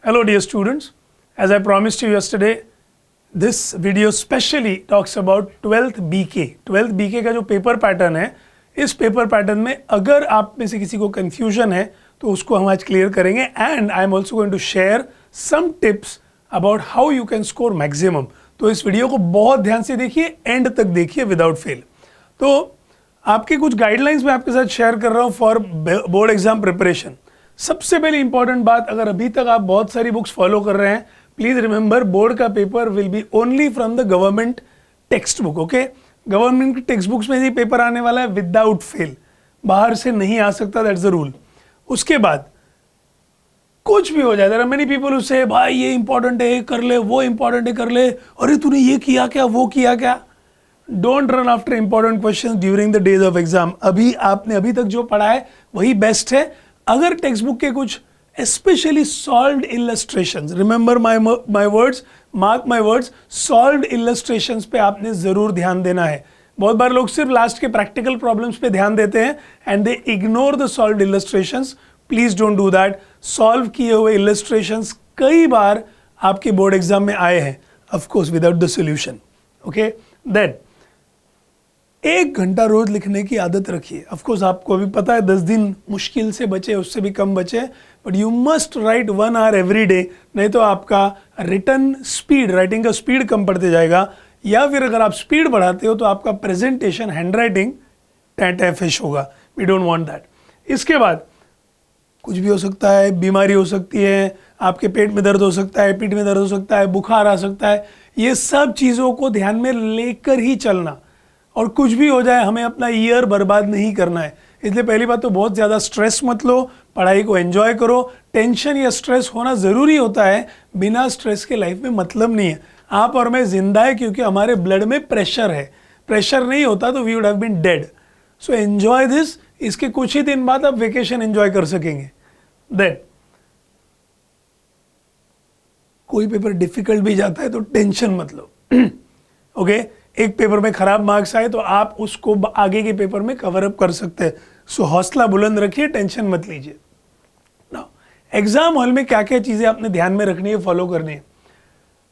Hello dear students, as I promised you yesterday, this video specially talks about 12th BK. 12th BK का जो paper pattern है, इस paper pattern में अगर आप में से किसी को कंफ्यूजन है तो उसको हम आज क्लियर करेंगे and I am also going to share some tips about how you can score maximum. तो इस वीडियो को बहुत ध्यान से देखिए, एंड तक देखिए विदाउट फेल. तो आपके कुछ गाइडलाइंस मैं आपके साथ शेयर कर रहा हूँ फॉर बोर्ड एग्जाम प्रिपरेशन. सबसे पहली इंपॉर्टेंट बात, अगर अभी तक आप बहुत सारी बुक्स फॉलो कर रहे हैं, प्लीज रिमेंबर बोर्ड का paper will be only from the government text book. Okay, government की टेक्स्ट बुक्स में ही पेपर आने वाला है विदाउट फेल, बाहर से नहीं आ सकता, दैट्स द रूल. उसके बाद कुछ भी हो जाए, there are many people who say भाई ये इंपॉर्टेंट है, ये कर ले, वो इंपॉर्टेंट है, कर ले, अरे तूने ये किया क्या, वो किया क्या. Don't run after important questions during the days of exam. आपने अभी तक जो पढ़ा है वही बेस्ट है. अगर टेक्स्ट बुक के कुछ specially solved illustrations, remember my words, mark my words, solved illustrations पे आपने जरूर ध्यान देना है. बहुत बार लोग सिर्फ लास्ट के प्रैक्टिकल प्रॉब्लम्स पे ध्यान देते हैं and they ignore the solved illustrations. Please don't do that. Solve किए हुए इलस्ट्रेशंस कई बार आपके बोर्ड एग्जाम में आए हैं, of course without the solution. Okay, then 1 घंटा रोज लिखने की आदत रखिए. ऑफ कोर्स आपको अभी पता है 10 दिन मुश्किल से बचे, उससे भी कम बचे, but you must write 1 hour every day. नहीं तो आपका रिटन स्पीड, राइटिंग का स्पीड कम पड़ते जाएगा, या फिर अगर आप स्पीड बढ़ाते हो तो आपका प्रेजेंटेशन, हैंड राइटिंग टैफिश होगा. We don't want that. इसके बाद कुछ भी हो सकता है, बीमारी हो सकती है, आपके पेट में दर्द हो सकता है, पीठ में दर्द हो सकता है, बुखार आ सकता है. ये सब चीज़ों को ध्यान में लेकर ही चलना, और कुछ भी हो जाए हमें अपना ईयर बर्बाद नहीं करना है. इसलिए पहली बात तो बहुत ज़्यादा स्ट्रेस मत लो, पढ़ाई को एंजॉय करो. टेंशन या स्ट्रेस होना ज़रूरी होता है, बिना स्ट्रेस के लाइफ में मतलब नहीं है. आप और मैं जिंदा है क्योंकि हमारे ब्लड में प्रेशर है. प्रेशर नहीं होता तो we would have been dead. So enjoy this. इसके कुछ ही दिन बाद आप वेकेशन एंजॉय कर सकेंगे. देन कोई पेपर डिफिकल्ट भी जाता है तो टेंशन मत लो. ओके, एक पेपर में खराब मार्क्स आए तो आप उसको आगे के पेपर में कवर अप कर सकते हैं. सो हौसला बुलंद रखिए, टेंशन मत लीजिए. नाउ एग्जाम हॉल में क्या क्या चीज़ें आपने ध्यान में रखनी है, फॉलो करनी है.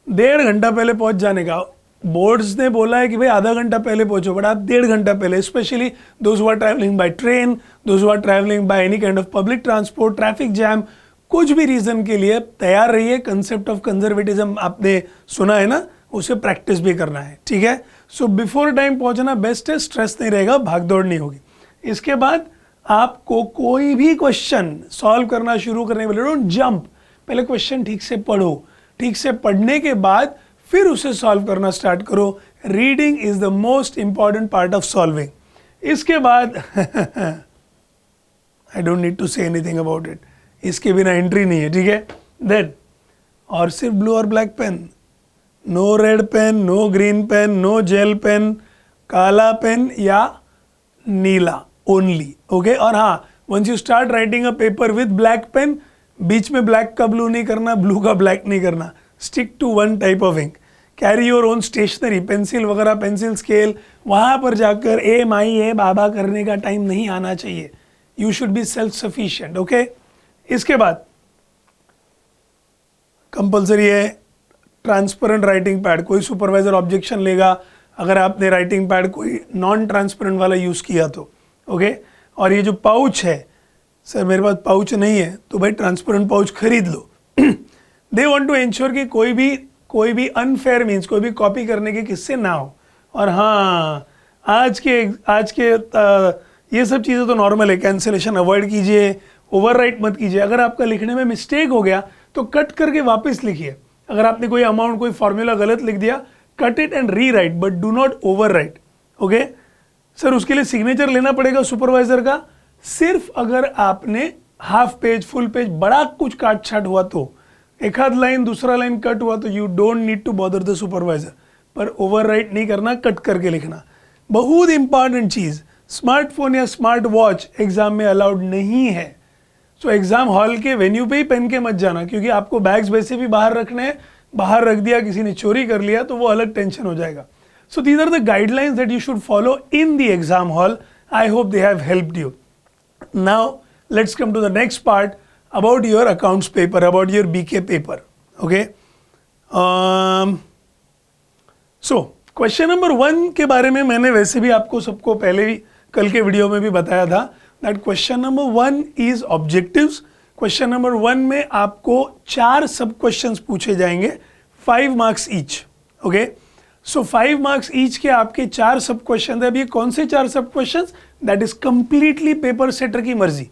1.5 घंटा पहले पहुंच जाने का. बोर्ड्स ने बोला है कि भाई आधा घंटा पहले पहुंचो, बट आप 1.5 घंटा पहले, specially those who are travelling by train, those who are travelling by any kind of public transport, traffic jam, कुछ भी रीजन के लिए तैयार रहिए. कंसेप्ट ऑफ कंजर्वेटिज्म आपने सुना है ना, उसे प्रैक्टिस भी करना है. ठीक है, सो बिफोर टाइम पहुंचना बेस्ट है, स्ट्रेस नहीं रहेगा, भागदौड़ नहीं होगी. इसके बाद आपको कोई भी क्वेश्चन सॉल्व करना शुरू करने वाले, डोंट जंप. पहले क्वेश्चन ठीक से पढ़ो, ठीक से पढ़ने के बाद फिर उसे सॉल्व करना स्टार्ट करो. Reading is the most important part of solving. इसके बाद I don't need to say anything about it, इसके बिना एंट्री नहीं है. ठीक है, देन और सिर्फ ब्लू और black pen, no red pen, no green pen, no gel pen, काला पेन या नीला ओनली. ओके, और हाँ, once you start writing a paper with black pen, बीच में ब्लैक का ब्लू नहीं करना, ब्लू का ब्लैक नहीं करना. Stick to one type of ink. Carry your own stationery, pencil वगैरह, पेंसिल स्केल. वहाँ पर जाकर ए माई ए बाबा करने का टाइम नहीं आना चाहिए. You should be self sufficient. Okay, इसके बाद कंपल्सरी है ट्रांसपेरेंट राइटिंग पैड. कोई सुपरवाइजर ऑब्जेक्शन लेगा अगर आपने राइटिंग पैड कोई नॉन ट्रांसपेरेंट वाला यूज़ किया तो. ओके, और ये जो पाउच है, सर मेरे पास पाउच नहीं है, तो भाई ट्रांसपेरेंट पाउच खरीद लो. दे वांट टू इंश्योर कि कोई भी अनफेयर मीन्स, कोई भी कॉपी करने के किस्से ना हो. और हाँ, आज के ये सब चीज़ें तो नॉर्मल है. कैंसिलेशन अवॉइड कीजिए, ओवरराइट मत कीजिए. अगर आपका लिखने में मिस्टेक हो गया तो कट करके वापस लिखिए. अगर आपने कोई अमाउंट, कोई फॉर्मूला गलत लिख दिया, cut it and re right, but do not over right. Okay sir, उसके लिए सिग्नेचर लेना पड़ेगा सुपरवाइजर का. सिर्फ अगर आपने हाफ पेज, फुल पेज, बड़ा कुछ काट छाट हुआ तो, एक आध लाइन, दूसरा लाइन कट हुआ तो you don't need to bother the supervisor. पर ओवर राइट नहीं करना, कट करके लिखना. बहुत इंपॉर्टेंट चीज़, स्मार्टफोन या स्मार्ट वॉच एग्जाम में अलाउड नहीं है. सो एग्जाम हॉल के वेन्यू पे ही पहन के मत जाना, क्योंकि आपको बैग्स वैसे भी बाहर रखने हैं. बाहर रख दिया, किसी ने चोरी कर लिया तो वो अलग टेंशन हो जाएगा. So these are the guidelines that you should follow in the exam hall. I hope they have helped you. Now let's come to the next part. about your accounts paper, about your BK paper. Okay. So question number 1 के बारे में मैंने वैसे भी आपको सबको पहले ही कल के वीडियो में भी बताया था that question number 1 is objectives. Question number 1 में आपको 4 सब क्वेश्चंस पूछे जाएंगे, 5 मार्क्स ईच. ओके, सो 5 मार्क्स ईच के आपके 4 सब क्वेश्चन है. अब ये कौन से 4 सब questions? That is completely paper setter की मर्जी.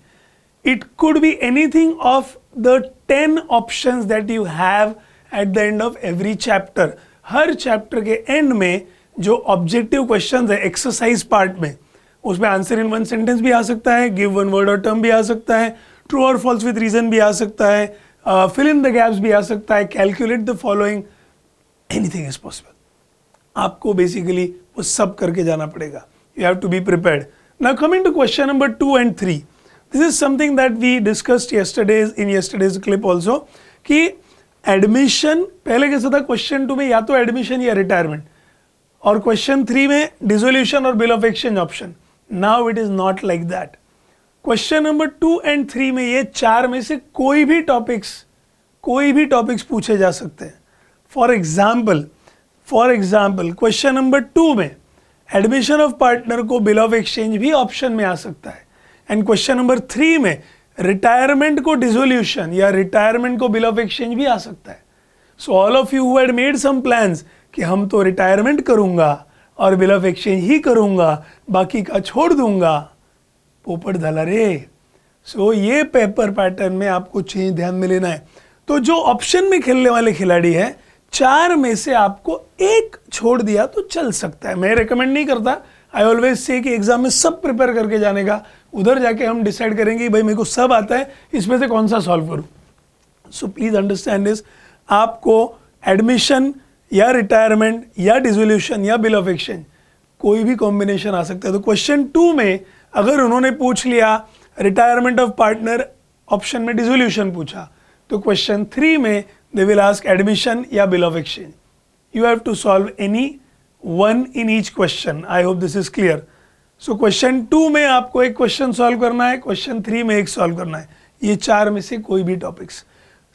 It could be anything of the 10 options that you have at the end of every chapter. Her chapter के एंड में जो ऑब्जेक्टिव क्वेश्चन है एक्सरसाइज पार्ट में, उसमें आंसर इन 1 सेंटेंस भी आ सकता है, गिव 1 वर्ड और टर्म भी आ सकता है, ट्रू और फॉल्स विद रीजन भी आ सकता है, फिल इन द गैप्स भी आ सकता है, calculate the following, anything is possible. आपको बेसिकली वो सब करके जाना पड़ेगा. You have to be prepared. Now coming to question number 2 and 3, this is something that we discussed yesterday's clip also कि एडमिशन पहले कैसा था, क्वेश्चन 2 में या तो एडमिशन या रिटायरमेंट, और क्वेश्चन 3 में डिसोल्यूशन और bill of exchange option. Now it is not like that. Question number 2 and 3 में ये 4 में से कोई भी टॉपिक्स पूछे जा सकते हैं. फॉर एग्जाम्पल क्वेश्चन नंबर 2 में एडमिशन ऑफ पार्टनर को बिल ऑफ एक्सचेंज भी ऑप्शन में आ सकता है, एंड क्वेश्चन नंबर 3 में रिटायरमेंट को डिसोल्यूशन या रिटायरमेंट को बिल ऑफ एक्सचेंज भी आ सकता है. So all of you who had made some plans कि हम तो रिटायरमेंट करूंगा और बिल ऑफ एक्सचेंज ही करूंगा, बाकी का छोड़ दूंगा, पोपट धला रे. सो ये पेपर पैटर्न में आपको चेंज ध्यान में लेना है. तो जो ऑप्शन में खेलने वाले खिलाड़ी है, 4 में से आपको एक छोड़ दिया तो चल सकता है. मैं रिकमेंड नहीं करता. आई ऑलवेज से कि एग्जाम में सब प्रिपेयर करके जाने का, उधर जाके हम डिसाइड करेंगे भाई मेरे को सब आता है, इसमें से कौन सा सॉल्व करूं. So please understand this. आपको एडमिशन या रिटायरमेंट या डिसोल्यूशन या बिल ऑफ एक्सचेंज कोई भी कॉम्बिनेशन आ सकता है. तो क्वेश्चन 2 में अगर उन्होंने पूछ लिया रिटायरमेंट ऑफ पार्टनर, ऑप्शन में डिसोल्यूशन पूछा, तो क्वेश्चन 3 में दे विल आस्क एडमिशन या bill of exchange. You have to solve any one in each question. I hope this is clear. So question 2 में आपको एक क्वेश्चन सॉल्व करना है, क्वेश्चन 3 में एक सॉल्व करना है. ये 4 में से कोई भी टॉपिक्स.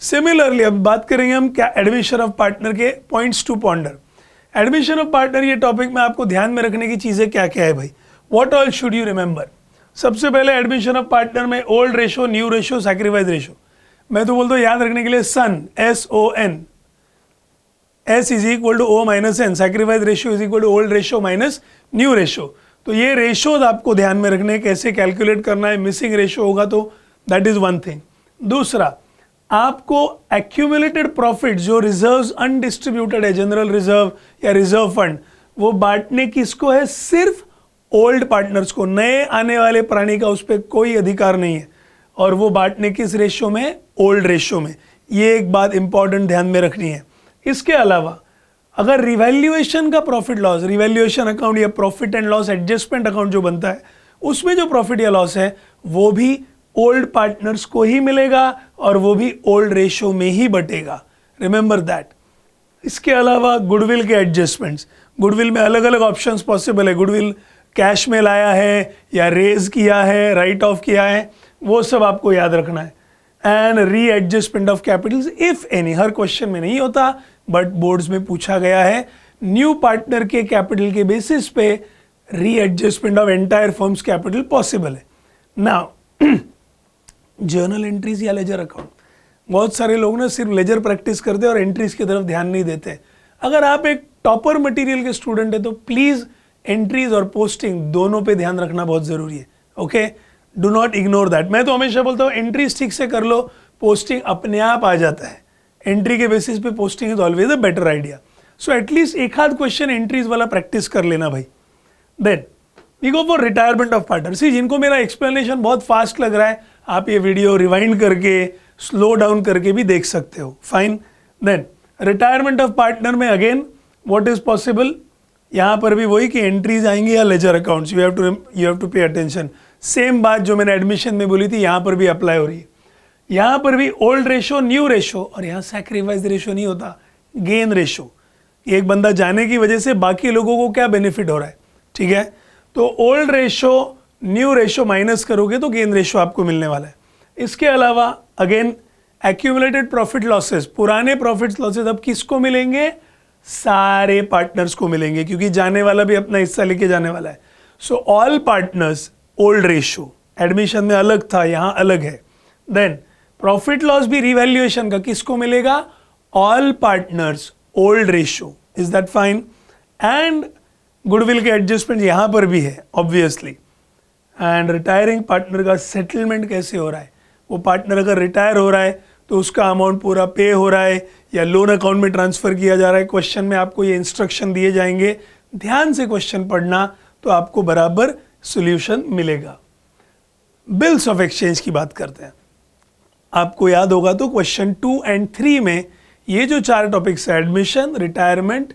सिमिलरली अब बात करेंगे हम क्या एडमिशन ऑफ पार्टनर के points to ponder. Admission of partner ये टॉपिक में आपको ध्यान में रखने की चीजें क्या क्या है भाई, what all should you remember. सबसे पहले एडमिशन ऑफ पार्टनर में old ratio, new ratio, sacrifice ratio. मैं तो बोलता हूँ याद रखने के लिए son, SON, S is equal to O minus N, sacrifice ratio is equal to old ratio minus new ratio. तो ये रेशोज आपको ध्यान में रखने, कैसे कैलकुलेट करना है. मिसिंग रेशो होगा तो दैट इज वन थिंग. दूसरा, आपको एक्यूमुलेटेड प्रॉफिट जो रिजर्व्स अनडिस्ट्रीब्यूटेड है, जनरल रिजर्व या रिजर्व फंड, वो बांटने किसको है, सिर्फ ओल्ड पार्टनर्स को. नए आने वाले प्राणी का उस पर कोई अधिकार नहीं है, और वो बांटने किस रेशियो में, ओल्ड रेशियो में. ये एक बात इंपॉर्टेंट ध्यान में रखनी है. इसके अलावा अगर रिवैल्यूएशन का प्रॉफिट लॉस, रिवैल्यूएशन अकाउंट या profit and loss adjustment account जो बनता है, उसमें जो प्रॉफिट या लॉस है वो भी ओल्ड पार्टनर्स को ही मिलेगा और वो भी ओल्ड रेशियो में ही बटेगा. Remember that. इसके अलावा गुडविल के एडजस्टमेंट्स, गुडविल में अलग अलग ऑप्शंस पॉसिबल है. गुडविल कैश में लाया है या रेज किया है, राइट ऑफ किया है, वो सब आपको याद रखना है. And re adjustment of Capitals if any, her question में नहीं होता बट बोर्ड्स में पूछा गया है. न्यू पार्टनर के कैपिटल के बेसिस पे री adjustment of entire firms capital possible है. नाउ जर्नल एंट्रीज या लेजर अकाउंट, बहुत सारे लोग ना सिर्फ लेजर प्रैक्टिस करते हैं और एंट्रीज की तरफ ध्यान नहीं देते. अगर आप एक टॉपर मटेरियल के स्टूडेंट है तो प्लीज एंट्रीज और पोस्टिंग दोनों पे ध्यान रखना बहुत जरूरी है. Okay, do not ignore that. मैं तो हमेशा बोलता हूँ एंट्रीज ठीक से कर लो, पोस्टिंग अपने आप आ जाता है. एंट्री के बेसिस पे posting is always a better idea. So at least एक आध क्वेश्चन एंट्रीज वाला प्रैक्टिस कर लेना भाई. Then we go for retirement of partner. See, जिनको मेरा एक्सप्लेनेशन बहुत फास्ट लग रहा है, आप ये वीडियो रिवाइंड करके स्लो डाउन करके भी देख सकते हो. Fine. Then retirement of partner में अगेन व्हाट इज पॉसिबल, यहाँ पर भी वही कि एंट्रीज आएंगे या ledger accounts. You have to pay attention. Same बात जो मैंने एडमिशन में बोली थी यहाँ पर भी अप्लाई हो रही है. यहाँ पर भी ओल्ड रेशो, न्यू रेशो, और यहाँ सैक्रिफाइस रेशो नहीं होता, गेन रेशो. एक बंदा जाने की वजह से बाकी लोगों को क्या बेनिफिट हो रहा है. ठीक है, तो old ratio new ratio minus करोगे तो गेन रेशो आपको मिलने वाला है. इसके अलावा अगेन एक्यूमुलेटेड प्रॉफिट लॉसेस, पुराने प्रॉफिट लॉसेस अब किसको मिलेंगे? सारे पार्टनर्स को मिलेंगे, क्योंकि जाने वाला भी अपना हिस्सा लेके जाने वाला है। So all partners old ratio, admission में अलग था, यहां अलग है। देन प्रॉफिट लॉस भी रिवैल्यूएशन का किसको मिलेगा? All partners old ratio. Is that fine? And goodwill के एडजस्टमेंट यहां पर भी है ऑब्वियसली। एंड रिटायरिंग पार्टनर का सेटलमेंट कैसे हो रहा है? वो पार्टनर अगर रिटायर हो रहा है तो उसका अमाउंट पूरा पे हो रहा है या लोन अकाउंट में ट्रांसफर किया जा रहा है। क्वेश्चन में आपको ये इंस्ट्रक्शन दिए जाएंगे, ध्यान से क्वेश्चन पढ़ना तो आपको बराबर सॉल्यूशन मिलेगा। बिल्स ऑफ एक्सचेंज की बात करते हैं। आपको याद होगा तो क्वेश्चन 2 एंड 3 में ये जो 4 टॉपिक्स है, admission, retirement,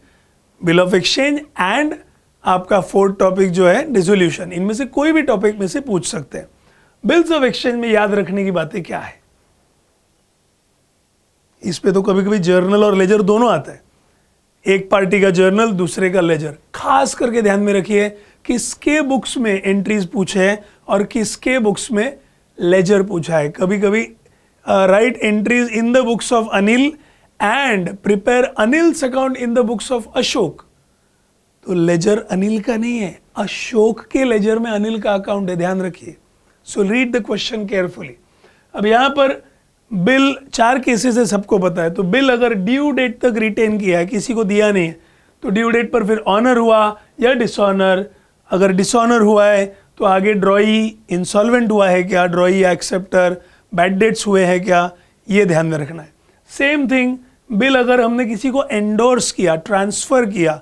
bill of exchange and आपका 4th टॉपिक जो है डिसोल्यूशन, इनमें से कोई भी टॉपिक में से पूछ सकते हैं। बिल्स ऑफ एक्सचेंज में याद रखने की बातें क्या है? इस पे तो कभी कभी जर्नल और लेजर दोनों आता है, एक पार्टी का जर्नल दूसरे का लेजर। खास करके ध्यान में रखिए किसके बुक्स में एंट्रीज पूछे हैं और किसके बुक्स में लेजर पूछा है। कभी कभी right entries in the books of Anil and prepare Anil's account in the books of Ashok, तो लेजर अनिल का नहीं है, अशोक के लेजर में अनिल का अकाउंट है, ध्यान रखिए। So read the question carefully. अब यहां पर बिल 4 केसेस है, सबको पता है। तो बिल अगर ड्यू डेट तक रिटेन किया है, किसी को दिया नहीं है, तो ड्यू डेट पर फिर ऑनर हुआ या डिसऑनर। अगर डिसऑनर हुआ है तो आगे ड्रॉई इंसॉल्वेंट हुआ है क्या, ड्रॉई या एक्सेप्टर, बैड डेट्स हुए हैं क्या, ये ध्यान में रखना है। सेम थिंग बिल अगर हमने किसी को एंडोर्स किया, ट्रांसफर किया,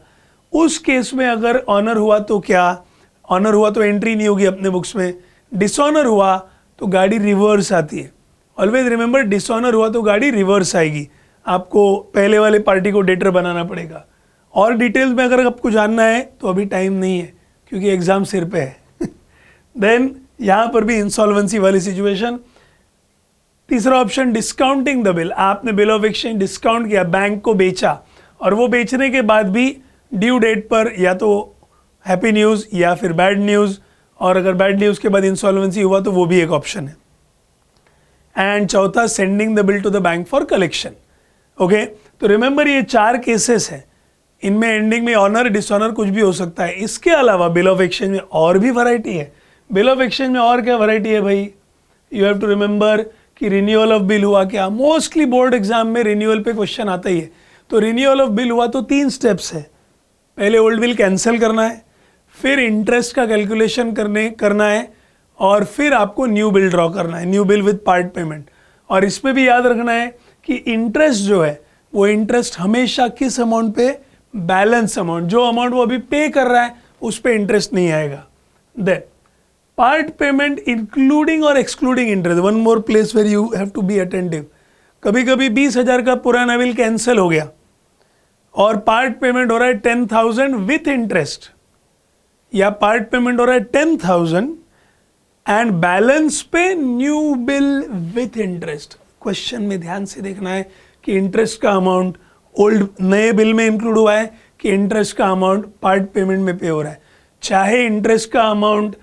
उस केस में अगर ऑनर हुआ तो क्या, ऑनर हुआ तो एंट्री नहीं होगी अपने बुक्स में, डिसऑनर हुआ तो गाड़ी रिवर्स आती है। ऑलवेज रिमेंबर, डिसऑनर हुआ तो गाड़ी रिवर्स आएगी, आपको पहले वाले पार्टी को डेटर बनाना पड़ेगा। और डिटेल्स में अगर आपको जानना है तो अभी टाइम नहीं है क्योंकि एग्जाम सिर पे है। देन यहां पर भी इंसॉल्वेंसी वाली सिचुएशन। तीसरा ऑप्शन डिस्काउंटिंग द बिल, आपने बिल ऑफ एक्सचेंज डिस्काउंट किया, बैंक को बेचा, और वो बेचने के बाद भी ड्यू डेट पर या तो हैप्पी न्यूज़ या फिर बैड न्यूज़, और अगर बैड न्यूज़ के बाद इंसॉल्वेंसी हुआ तो वो भी एक ऑप्शन है। एंड चौथा sending the bill to the bank for collection. Okay, तो रिमेंबर ये 4 केसेस हैं, इनमें एंडिंग में ऑनर डिसऑनर कुछ भी हो सकता है। इसके अलावा बिल ऑफ एक्सचेंज में और भी वैरायटी है। बिल ऑफ एक्सचेंज में और क्या वैरायटी है भाई? यू हैव टू रिमेंबर कि रिन्यूअल ऑफ बिल हुआ क्या, मोस्टली बोर्ड एग्जाम में रिन्यूअल पे क्वेश्चन आता ही है। तो रिन्यूअल ऑफ बिल हुआ तो 3 स्टेप्स है। पहले ओल्ड बिल कैंसिल करना है, फिर इंटरेस्ट का कैलकुलेशन करना है, और फिर आपको न्यू बिल ड्रॉ करना है, new bill with part payment. और इसमें भी याद रखना है कि इंटरेस्ट जो है वो इंटरेस्ट हमेशा किस अमाउंट पे? बैलेंस अमाउंट, जो अमाउंट वो अभी पे कर रहा है उस पर इंटरेस्ट नहीं आएगा। देन पार्ट पेमेंट इंक्लूडिंग और excluding interest, one more place where you have to be attentive. कभी कभी 20,000 का पुराना बिल कैंसिल हो गया और पार्ट पेमेंट हो रहा है 10,000 विथ इंटरेस्ट, या पार्ट पेमेंट हो रहा है 10,000 एंड बैलेंस पे new bill with interest. Question में ध्यान से देखना है कि इंटरेस्ट का अमाउंट ओल्ड नए बिल में इंक्लूड हुआ है कि इंटरेस्ट का अमाउंट पार्ट पेमेंट में पे हो रहा है। चाहे इंटरेस्ट का अमाउंट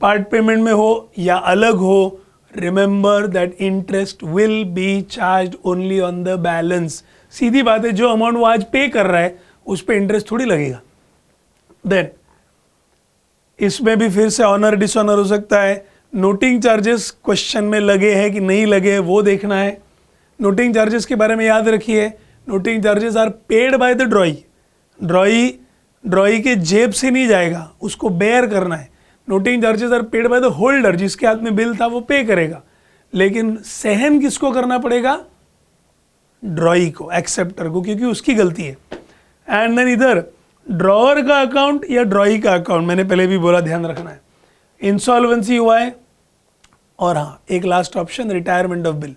पार्ट पेमेंट में हो या अलग हो, remember that interest will be charge only on the balance. सीधी बात है, जो अमाउंट वो आज पे कर रहा है उस पर इंटरेस्ट थोड़ी लगेगा। देन इसमें भी फिर से ऑनर डिसऑनर हो सकता है। नोटिंग चार्जेस क्वेश्चन में लगे हैं कि नहीं लगे वो देखना है। नोटिंग चार्जेस के बारे में याद रखिए, noting charges are paid by the drawee. Drawee के जेब से नहीं जाएगा, उसको बेयर करना है। Noting charges are paid by the holder, जिसके हाथ में बिल था वो पे करेगा, लेकिन सहन किसको करना पड़ेगा? ड्रॉई को, एक्सेप्टर को, क्योंकि उसकी गलती है। एंड देन इधर ड्रॉअर का अकाउंट या ड्रॉई का अकाउंट, मैंने पहले भी बोला ध्यान रखना है। इंसॉल्वेंसी हुआ है, और हाँ एक last option retirement of bill.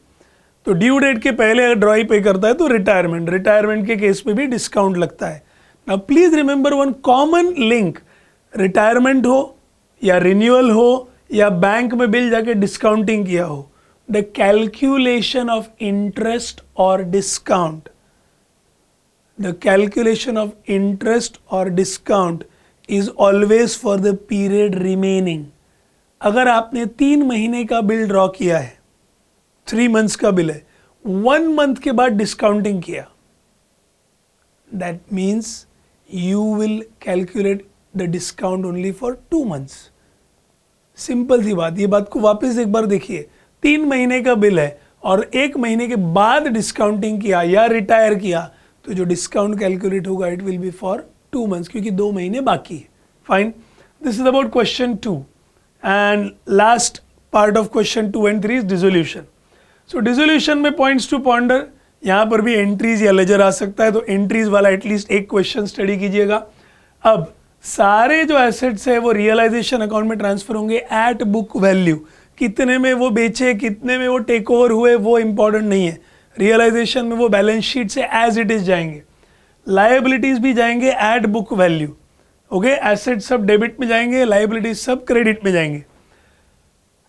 तो ड्यू डेट के पहले अगर ड्रॉई पे करता है तो रिटायरमेंट के केस पे भी डिस्काउंट लगता है। Now please remember one common link, retirement हो या रिन्यूअल हो या बैंक में बिल जाके डिस्काउंटिंग किया हो, द कैलकुलेशन ऑफ इंटरेस्ट और discount, the calculation of interest और discount is always for the period remaining. अगर आपने 3 महीने का बिल ड्रॉ किया है 3 मंथ्स का बिल है, 1 मंथ के बाद डिस्काउंटिंग किया, that means you will calculate the discount only for 2 months. Simple सी बात, ये बात को वापस एक बार देखिए, 3 महीने का बिल है और 1 महीने के बाद डिस्काउंटिंग किया या रिटायर किया, तो जो डिस्काउंट कैलकुलेट होगा it will be for 2 months, क्योंकि 2 महीने बाकी है। Fine, this is about question 2 and last part of question 2 and 3 is dissolution. So dissolution में पॉइंट्स टू पॉन्डर, यहाँ पर भी एंट्रीज या लेजर आ सकता है, तो एंट्रीज वाला एटलीस्ट एक क्वेश्चन स्टडी कीजिएगा। अब सारे जो एसेट्स है वो रियलाइजेशन अकाउंट में ट्रांसफर होंगे एट बुक वैल्यू। कितने में वो बेचे, कितने में वो टेक ओवर हुए, वो इंपॉर्टेंट नहीं है। रियलाइजेशन में वो बैलेंस शीट से एज इट इज जाएंगे, लायबिलिटीज भी जाएंगे at book value. Okay, assets सब डेबिट में जाएंगे, लायबिलिटीज सब क्रेडिट में जाएंगे।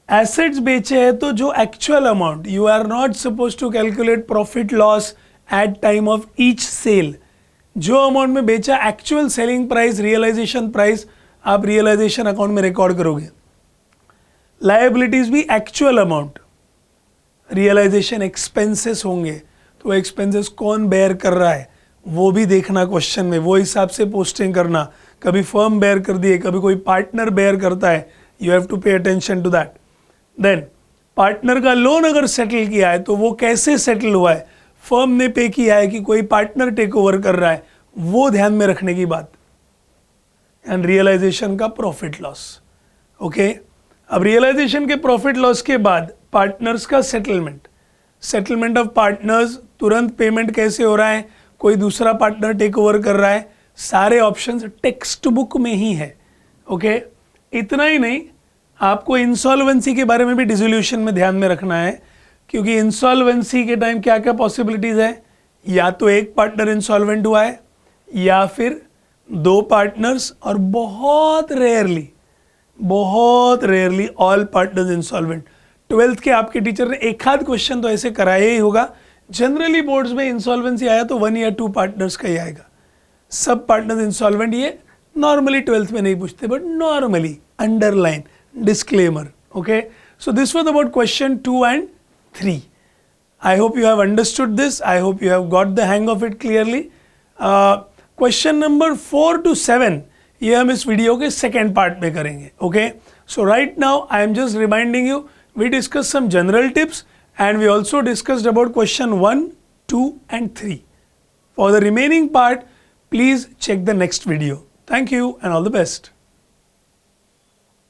एसेट्स बेचे हैं तो जो actual amount, you are not suppose to calculate profit loss at time of each sale. जो अमाउंट में बेचा, actual selling price, realisation price आप रियलाइजेशन अकाउंट में रिकॉर्ड करोगे। लायबिलिटीज भी एक्चुअल अमाउंट, रियलाइजेशन एक्सपेंसेस होंगे, तो एक्सपेंसेस कौन बेयर कर रहा है वो भी देखना क्वेश्चन में, वो हिसाब से पोस्टिंग करना। कभी फर्म बेयर कर दिए, कभी कोई पार्टनर बेयर करता है, you have to pay attention to that. Then partner का लोन अगर सेटल किया है तो वो कैसे सेटल हुआ है, फर्म ने पे किया है कि कोई पार्टनर टेक ओवर कर रहा है, वो ध्यान में रखने की बात। एंड रियलाइजेशन का प्रॉफिट लॉस। ओके, अब रियलाइजेशन के प्रॉफिट लॉस के बाद पार्टनर्स का सेटलमेंट, सेटलमेंट ऑफ पार्टनर्स, तुरंत पेमेंट कैसे हो रहा है, कोई दूसरा पार्टनर टेक ओवर कर रहा है, सारे ऑप्शंस टेक्स्ट बुक में ही है। ओके, इतना ही नहीं, आपको इंसॉल्वेंसी के बारे में भी डिसोल्यूशन में ध्यान में रखना है, क्योंकि इंसॉल्वेंसी के टाइम क्या क्या पॉसिबिलिटीज है, या तो एक पार्टनर इंसॉल्वेंट हुआ है या फिर 2 पार्टनर्स, और बहुत rarely all partners insolvent. 12th के आपके टीचर ने एक आध क्वेश्चन तो ऐसे कराया ही होगा। जनरली बोर्ड्स में इंसॉल्वेंसी आया तो 1 या 2 पार्टनर्स का ही आएगा, सब पार्टनर्स इंसॉल्वेंट ये नॉर्मली 12th में नहीं पूछते, but normally underline disclaimer. Okay, so this was about question 2 and 3. I hope you have understood this. I hope you have got the hang of it clearly. Question number 4 to 7 ये हम इस video के second part में करेंगे. Okay, so right now I am just reminding you, we discussed some general tips and we also discussed about question 1, 2 and 3. For the remaining part, please check the next video. Thank you and all the best.